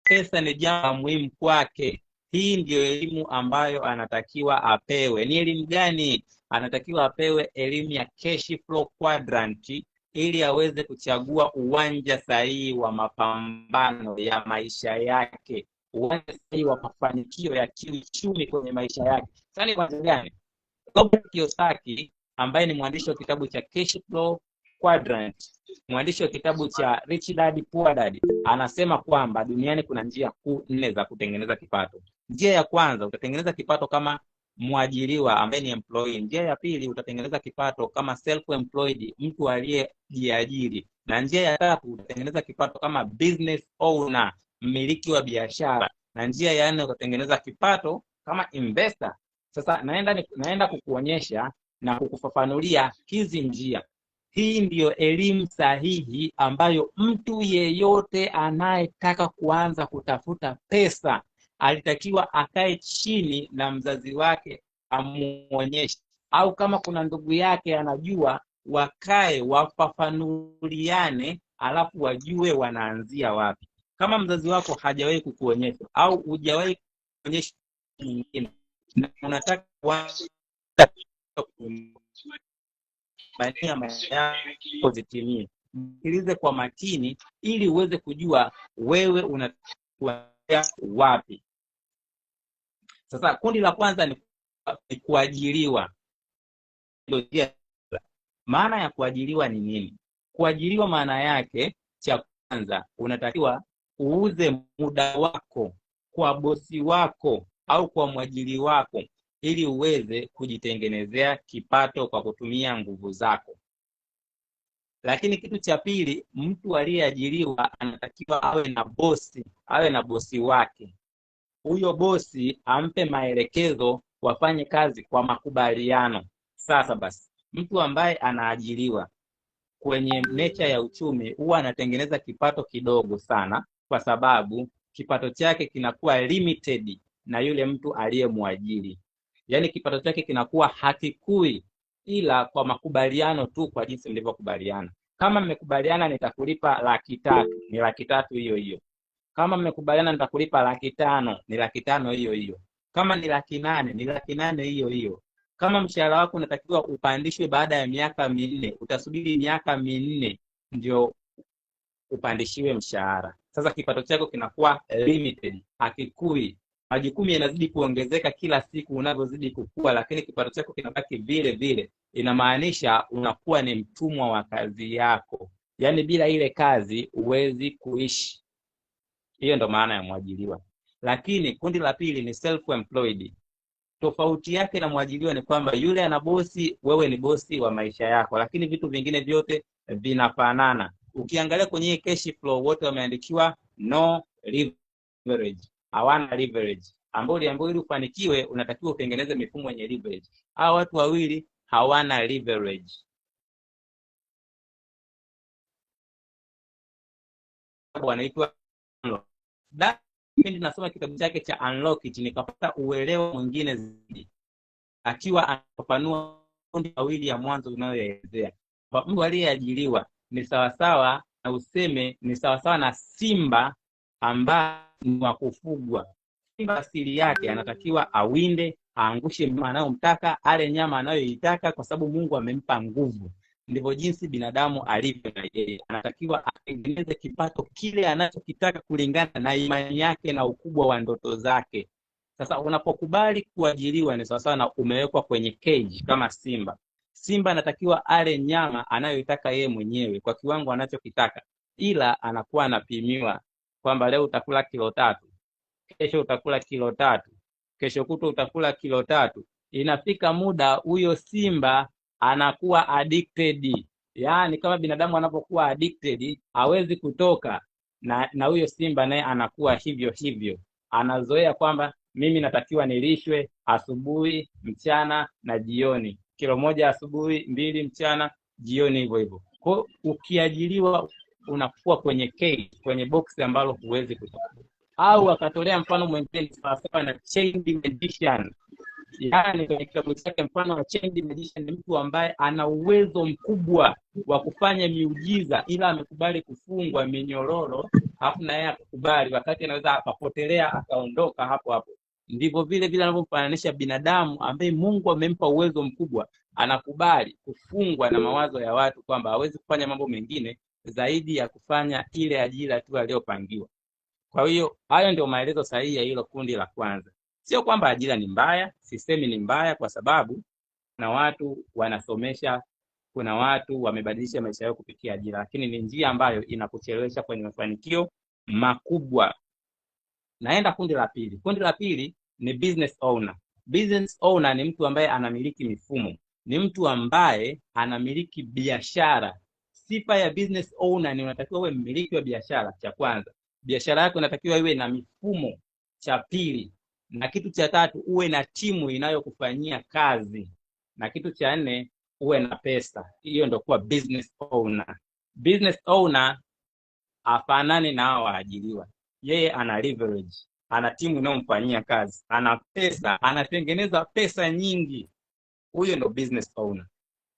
pesa ni jambo muhimu kwake. Hii ndio elimu ambayo anatakiwa apewe. Ni elimu gani? Anatakiwa apewe elimu ya cash flow quadrant ili aweze kuchagua uwanja sahihi wa mapambano ya maisha yake, uwanja sahihi wa mafanikio ya kiuchumi kwenye maisha yake. Sasa ni uwanja gani? Robert Kiyosaki ambaye ni mwandishi wa kitabu cha Cash Flow Quadrant, mwandishi wa kitabu cha Rich Dad Poor Dad, anasema kwamba duniani kuna njia kuu 4 za kutengeneza kipato. Njia ya kwanza, utatengeneza kipato kama mwajiriwa ambaye ni employee. Njia ya pili, utatengeneza kipato kama self employed, mtu aliyejiajiri. Na njia ya tatu, utatengeneza kipato kama business owner, mmiliki wa biashara. Na njia ya 4, utatengeneza kipato kama investor. Sasa naenda kukuonyesha na kukufafanulia hizi njia. Hii ndiyo elimu sahihi ambayo mtu yeyote anayetaka kuanza kutafuta pesa alitakiwa akae chini na mzazi wake amuonyeshe, au kama kuna ndugu yake anajua, wakae wafafanuliane, alafu wajue wanaanzia wapi. Kama mzazi wako hajawahi kukuonyesha au hujawahi kuonyesha mwingine na unataka maisha yako zitimie, sikilize kwa makini ili uweze kujua wewe unakuwa wapi. Sasa kundi la kwanza ni kuajiriwa. Maana ya kuajiriwa ni nini? Kuajiriwa maana yake, cha kwanza, unatakiwa uuze muda wako kwa bosi wako au kwa mwajiri wako ili uweze kujitengenezea kipato kwa kutumia nguvu zako. Lakini kitu cha pili, mtu aliyeajiriwa anatakiwa awe na bosi wake. Huyo bosi ampe maelekezo, wafanye kazi kwa makubaliano. Sasa basi, mtu ambaye anaajiriwa kwenye nature ya uchumi huwa anatengeneza kipato kidogo sana, kwa sababu kipato chake kinakuwa limited na yule mtu aliyemwajiri. Yaani kipato chake kinakuwa hakikui, ila kwa makubaliano tu, kwa jinsi mlivyokubaliana. Kama mmekubaliana nitakulipa 300,000, ni 300,000 hiyo hiyo. Kama mmekubaliana nitakulipa 500,000, ni 500,000 hiyo hiyo. Kama ni 800,000, ni 800,000 hiyo hiyo. Kama mshahara wako unatakiwa upandishwe baada ya miaka 4, utasubiri miaka 4 ndio upandishiwe mshahara. Sasa kipato chako kinakuwa limited, hakikui. Majukumu yanazidi kuongezeka kila siku unavyozidi kukua, lakini kipato chako kinabaki vile vile. Inamaanisha unakuwa ni mtumwa wa kazi yako. Yaani bila ile kazi huwezi kuishi. Hiyo ndo maana ya mwajiriwa. Lakini kundi la pili ni self employed. Tofauti yake na mwajiriwa ni kwamba yule ana bosi, wewe ni bosi wa maisha yako, lakini vitu vingine vyote vinafanana. Ukiangalia kwenye cash flow, wote wameandikiwa no leverage. Hawana leverage. Ambao ili ufanikiwe unatakiwa utengeneze mifumo yenye leverage. Hao watu wawili hawana leverage. Wanaitwa unlock. Mimi nasoma kitabu chake cha Unlock It, nikapata uelewa mwingine zaidi, akiwa anafafanua kundi wawili ya mwanzo unayoelezea. Kwa mtu aliyeajiriwa ni sawasawa na useme ni sawasawa na simba ambaye ni wa kufugwa. Simba asili yake anatakiwa awinde, aangushe mnyama anayomtaka, ale nyama anayoitaka, kwa sababu Mungu amempa nguvu. Ndivyo jinsi binadamu alivyo na yeye. Anatakiwa atengeneze kipato kile anachokitaka kulingana na imani yake na ukubwa wa ndoto zake. Sasa unapokubali kuajiriwa ni sawasawa na umewekwa kwenye cage kama simba. Simba anatakiwa ale nyama anayoitaka yeye mwenyewe kwa kiwango anachokitaka, ila anakuwa anapimiwa kwamba leo utakula kilo 3, kesho utakula kilo 3, kesho kutwa utakula kilo 3. Inafika muda huyo simba anakuwa addicted. Yaani kama binadamu anapokuwa addicted hawezi kutoka, na huyo simba naye anakuwa hivyo hivyo. Anazoea kwamba mimi natakiwa nilishwe asubuhi, mchana na jioni. Kilo 1 asubuhi, 2 mchana, jioni hivyo hivyo. Kwa ukiajiriwa unakuwa kwenye cage, kwenye box ambalo huwezi kutoka. Au akatolea mfano mwingine sawasawa na chained magician. Yaani kwenye kitabu chake mfano wa Change Magician ni mtu ambaye ana uwezo mkubwa wa kufanya miujiza, ila amekubali kufungwa minyororo, alafu na yeye akakubali, wakati anaweza akapotelea akaondoka hapo hapo. Ndivyo vile vile anavyofananisha binadamu ambaye Mungu amempa uwezo mkubwa, anakubali kufungwa na mawazo ya watu kwamba hawezi kufanya mambo mengine zaidi ya kufanya ile ajira tu aliyopangiwa. Kwa hiyo hayo ndio maelezo sahihi ya hilo kundi la kwanza. Sio kwamba ajira ni mbaya, sisemi ni mbaya, kwa sababu kuna watu wanasomesha, kuna watu wamebadilisha maisha yao kupitia ajira, lakini ni njia ambayo inakuchelewesha kwenye mafanikio makubwa. Naenda kundi la pili. Kundi la pili ni business owner. Business owner ni mtu ambaye anamiliki mifumo, ni mtu ambaye anamiliki biashara. Sifa ya business owner ni unatakiwa uwe mmiliki wa biashara. Cha kwanza, biashara yako inatakiwa iwe na mifumo. Cha pili, na kitu cha tatu, uwe na timu inayokufanyia kazi, na kitu cha nne, uwe na pesa. Hiyo ndio kuwa business owner. Business owner afanane na hao waajiriwa. Yeye ana leverage, ana timu inayomfanyia kazi, ana pesa, anatengeneza pesa nyingi. Huyo ndo business owner.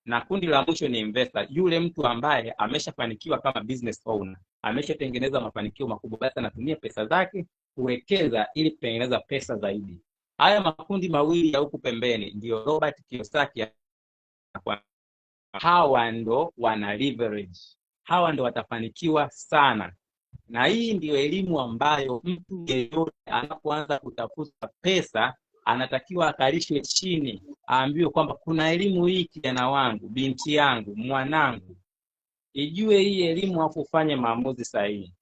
Na kundi la mwisho ni investor, yule mtu ambaye ameshafanikiwa kama business owner, ameshatengeneza mafanikio makubwa, basi anatumia pesa zake kuwekeza ili kutengeneza pesa zaidi. Haya makundi mawili ya huku pembeni ndio Robert Kiyosaki. Hawa ndo wana leverage, hawa ndo watafanikiwa sana. Na hii ndio elimu ambayo mtu yeyote anapoanza kutafuta pesa anatakiwa akalishwe chini, aambiwe kwamba kuna elimu hii, kijana wangu, binti yangu, mwanangu, ijue hii elimu afu ufanye maamuzi sahihi.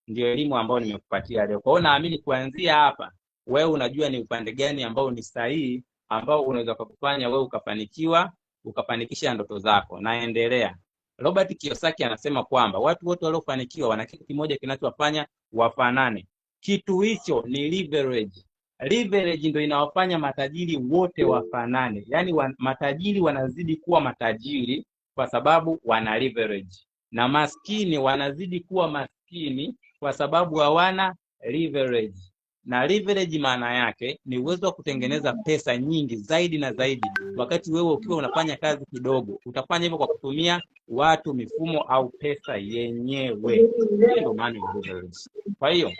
Ndio elimu ambayo nimekupatia leo. Kwa hiyo naamini kuanzia hapa wewe unajua ni upande gani ambao ni sahihi, ambao unaweza kukufanya wewe ukafanikiwa, ukafanikisha ndoto zako. Naendelea. Robert Kiyosaki anasema kwamba watu wote waliofanikiwa wana kitu kimoja kinachowafanya wafanane. Kitu hicho ni leverage. Leverage ndio inawafanya matajiri wote wafanane. Yaani matajiri wanazidi kuwa matajiri kwa sababu wana leverage, na maskini wanazidi kuwa maskini kwa sababu hawana leverage. Na leverage maana yake ni uwezo wa kutengeneza pesa nyingi zaidi na zaidi, wakati wewe ukiwa unafanya kazi kidogo. Utafanya hivyo kwa kutumia watu, mifumo au pesa yenyewe. Ndio maana ya leverage. Kwa hiyo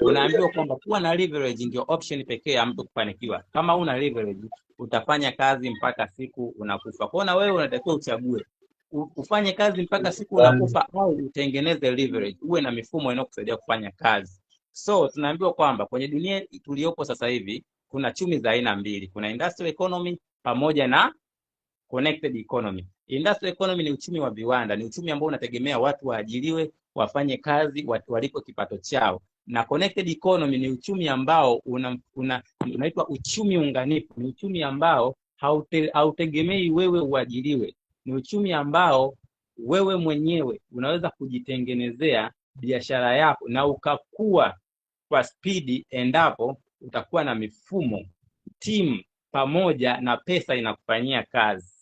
unaambiwa kwamba kuwa na leverage ndio option pekee ya mtu kufanikiwa. Kama una leverage utafanya kazi mpaka siku unakufa. Kwa hiyo wewe unatakiwa uchague ufanye kazi mpaka siku unakufa au utengeneze leverage, uwe na mifumo inayokusaidia kufanya kazi. So tunaambiwa kwamba kwenye dunia tuliyopo sasa hivi kuna chumi za aina mbili. Kuna industrial economy pamoja na connected economy. Industrial economy ni uchumi wa viwanda, ni uchumi ambao unategemea watu waajiriwe, wafanye kazi, walipo kipato chao. Na connected economy ni uchumi ambao unaitwa uchumi unganifu. Ni uchumi ambao hautegemei wewe uajiriwe. Ni uchumi ambao wewe mwenyewe unaweza kujitengenezea biashara yako na ukakua kwa spidi endapo utakuwa na mifumo, timu pamoja na pesa inakufanyia kazi.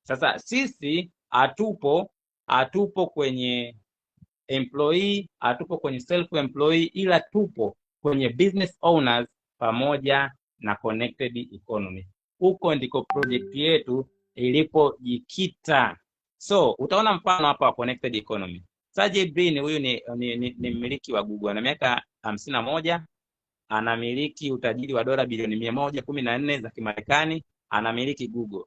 Sasa sisi hatupo kwenye employee, hatupo kwenye self employee, ila tupo kwenye business owners pamoja na connected economy. Huko ndiko project yetu ilipojikita. So utaona mfano hapa wa connected economy. Sergey Brin huyu ni mmiliki wa Google, ana miaka 51, anamiliki utajiri wa dola bilioni 114 za Kimarekani, anamiliki Google.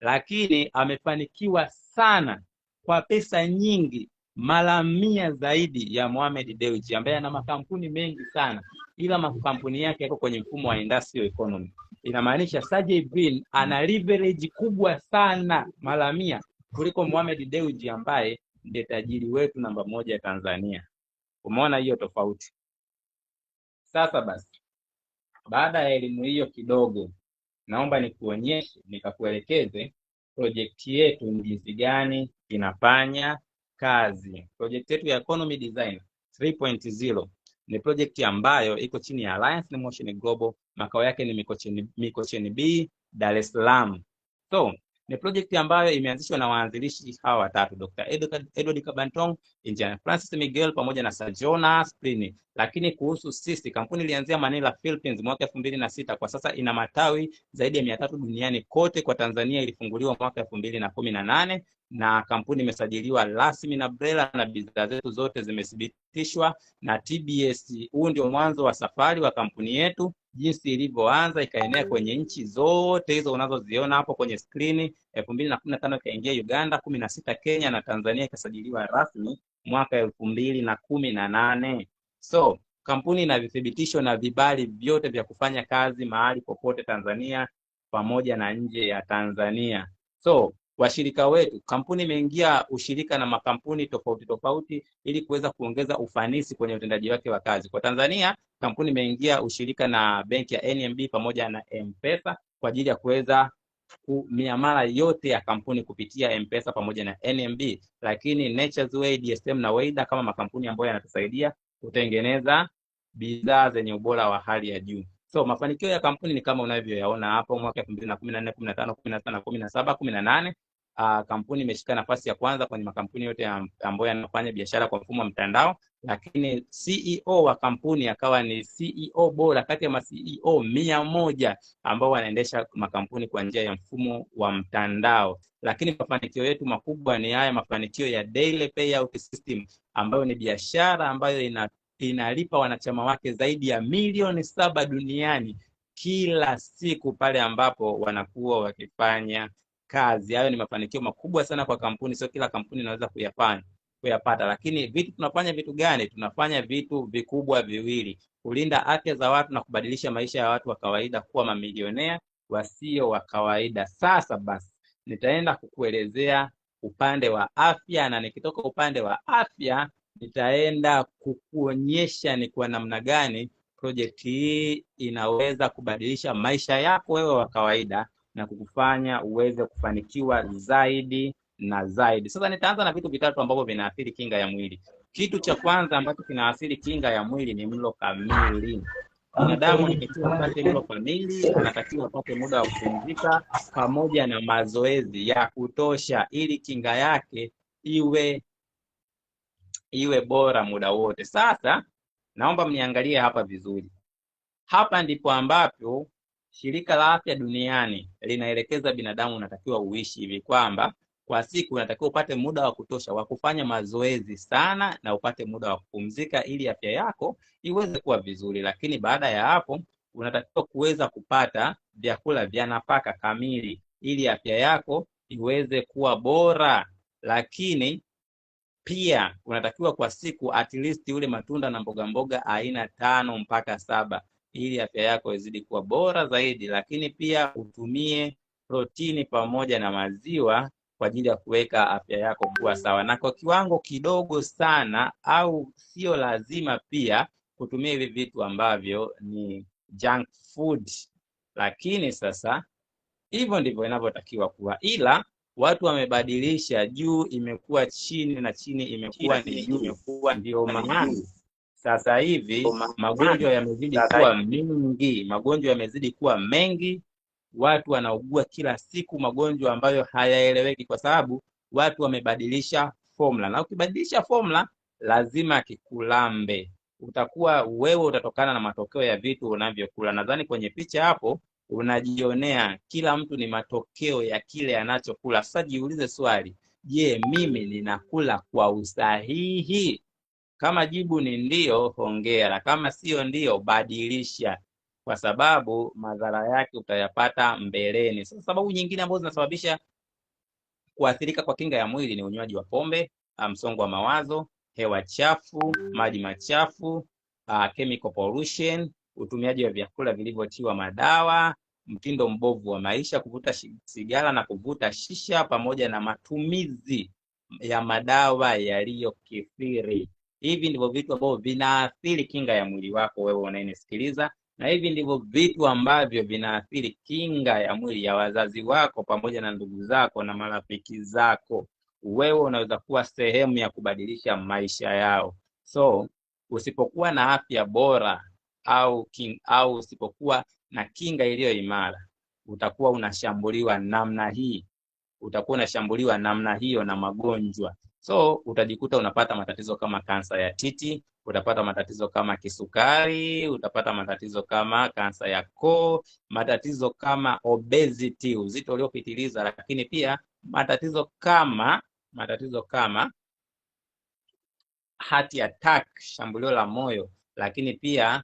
Lakini amefanikiwa sana kwa pesa nyingi, mara 100 zaidi ya Mohamed Dewji ambaye ana makampuni mengi sana, ila makampuni yake yako kwenye mfumo wa industrial economy. Inamaanisha Sergey Brin ana leverage kubwa sana, mara 100 kuliko Mohamed Dewji ambaye ndiye tajiri wetu namba 1 Tanzania. Umeona hiyo tofauti? Sasa basi, baada ya elimu hiyo kidogo, naomba nikuonyeshe, nikakuelekeze project yetu ni jinsi gani inafanya kazi. Project yetu ya Economy Design 3.0 ni project ambayo iko chini ya Alliance in Motion Global. Makao yake ni Mikocheni B, Dar es Salaam. So Ni project ambayo imeanzishwa na waanzilishi hawa watatu, Dr. Edward Kabantong, Engineer Francis Miguel pamoja na Sir Jonas Pliny. Lakini kuhusu sisi, kampuni ilianzia Manila, Philippines mwaka 2006. Kwa sasa ina matawi zaidi ya 300 duniani kote. Kwa Tanzania ilifunguliwa mwaka 2018 na kampuni imesajiliwa rasmi na BRELA na bidhaa zetu zote zimethibitishwa na TBS. Huu ndio mwanzo wa safari wa kampuni yetu, jinsi ilivyoanza ikaenea kwenye nchi zote hizo unazoziona hapo kwenye skrini. 2015 ikaingia Uganda, 16 Kenya na Tanzania ikasajiliwa rasmi mwaka 2018. So kampuni ina vithibitisho na vibali vyote vya kufanya kazi mahali popote Tanzania pamoja na nje ya Tanzania. So washirika wetu, kampuni imeingia ushirika na makampuni tofauti tofauti ili kuweza kuongeza ufanisi kwenye utendaji wake wa kazi. Kwa Tanzania, kampuni imeingia ushirika na benki ya NMB pamoja na M-Pesa kwa ajili ya kuweza miamala yote ya kampuni kupitia M-Pesa pamoja na NMB. Lakini Nature's Way, DSM na Weida kama makampuni ambayo yanatusaidia kutengeneza bidhaa zenye ubora wa hali ya juu. So mafanikio ya kampuni ni kama unavyoyaona hapo, mwaka 2014, 15, 16, 17, 18. Kampuni imeshika nafasi ya kwanza kwenye makampuni yote ambayo yanafanya biashara kwa mfumo wa mtandao. Lakini CEO wa kampuni akawa ni CEO bora kati ya CEO 100 ambao wanaendesha makampuni kwa njia ya mfumo wa mtandao. Lakini mafanikio yetu makubwa ni haya mafanikio ya daily payout system, ambayo ni biashara ambayo inalipa wanachama wake zaidi ya milioni 7 duniani kila siku pale ambapo wanakuwa wakifanya kazi. Hayo ni mafanikio makubwa sana kwa kampuni, sio kila kampuni inaweza kuyapata. Lakini tunafanya vitu gani? Tunafanya vitu vikubwa viwili: kulinda afya za watu na kubadilisha maisha ya watu wa kawaida kuwa mamilionea wasio wa kawaida. Sasa basi nitaenda kukuelezea upande wa afya, na nikitoka upande wa afya nitaenda kukuonyesha ni kwa namna gani project hii inaweza kubadilisha maisha yako wewe wa kawaida na kukufanya uweze kufanikiwa zaidi na zaidi. Sasa nitaanza na vitu vitatu ambavyo vinaathiri kinga ya mwili. Kitu cha kwanza ambacho kinaathiri kinga ya mwili ni mlo kamili. Binadamu anatakiwa apate mlo kamili, anatakiwa apate muda wa kupumzika pamoja na mazoezi ya kutosha ili kinga yake iwe bora muda wote. Sasa naomba mniangalie hapa vizuri. Hapa ndipo ambapo Shirika la Afya Duniani linaelekeza binadamu unatakiwa uishi hivi kwamba kwa siku unatakiwa upate muda wa kutosha wa kufanya mazoezi sana na upate muda wa kupumzika ili afya yako iweze kuwa vizuri. Lakini baada ya hapo unatakiwa kuweza kupata vyakula vya nafaka kamili ili afya yako iweze kuwa bora. Lakini pia unatakiwa kwa siku at least ule matunda na mboga mboga aina 5 mpaka 7 ili afya yako izidi kuwa bora zaidi. Lakini pia utumie protini pamoja na maziwa kwa ajili ya kuweka afya yako kuwa sawa, na kwa kiwango kidogo sana, au sio lazima pia kutumia hivi vitu ambavyo ni junk food. Lakini sasa hivyo ndivyo inavyotakiwa kuwa, ila watu wamebadilisha, juu imekuwa chini na chini imekuwa ni juu. Ndio maana sasa hivi magonjwa yamezidi kuwa mengi, watu wanaugua kila siku magonjwa ambayo hayaeleweki kwa sababu watu wamebadilisha formula. Na ukibadilisha formula lazima kikulambe, utatokana na matokeo ya vitu unavyokula. Nadhani kwenye picha hapo unajionea kila mtu ni matokeo ya kile anachokula. Sasa jiulize swali, je, mimi ninakula kwa usahihi? Kama jibu ni ndio, hongera. Kama sio ndio, badilisha, kwa sababu madhara yake utayapata mbeleni. Sasa sababu nyingine ambazo zinasababisha kuathirika kwa kinga ya mwili ni unywaji wa pombe, msongo wa mawazo, hewa chafu, maji machafu, chemical pollution, utumiaji wa vyakula vilivyotiwa madawa, mtindo mbovu wa maisha, kuvuta sigara na kuvuta shisha, pamoja na matumizi ya madawa yaliyokithiri. Hivi ndivyo vitu ambavyo vinaathiri kinga ya mwili wako wewe unayenisikiliza, na hivi ndivyo vitu ambavyo vinaathiri kinga ya mwili ya wazazi wako pamoja na ndugu zako na marafiki zako. Wewe unaweza kuwa sehemu ya maisha yao. So usipokuwa na afya bora au usipokuwa na kinga iliyo imara, utakuwa unashambuliwa namna hii. utakuwa unashambuliwa namna hiyo na magonjwa. So utajikuta unapata matatizo kama kansa ya titi, utapata matatizo kama kisukari, utapata matatizo kama kansa ya koo, matatizo kama obesity, uzito uliopitiliza, lakini pia matatizo kama heart attack, shambulio la moyo, lakini pia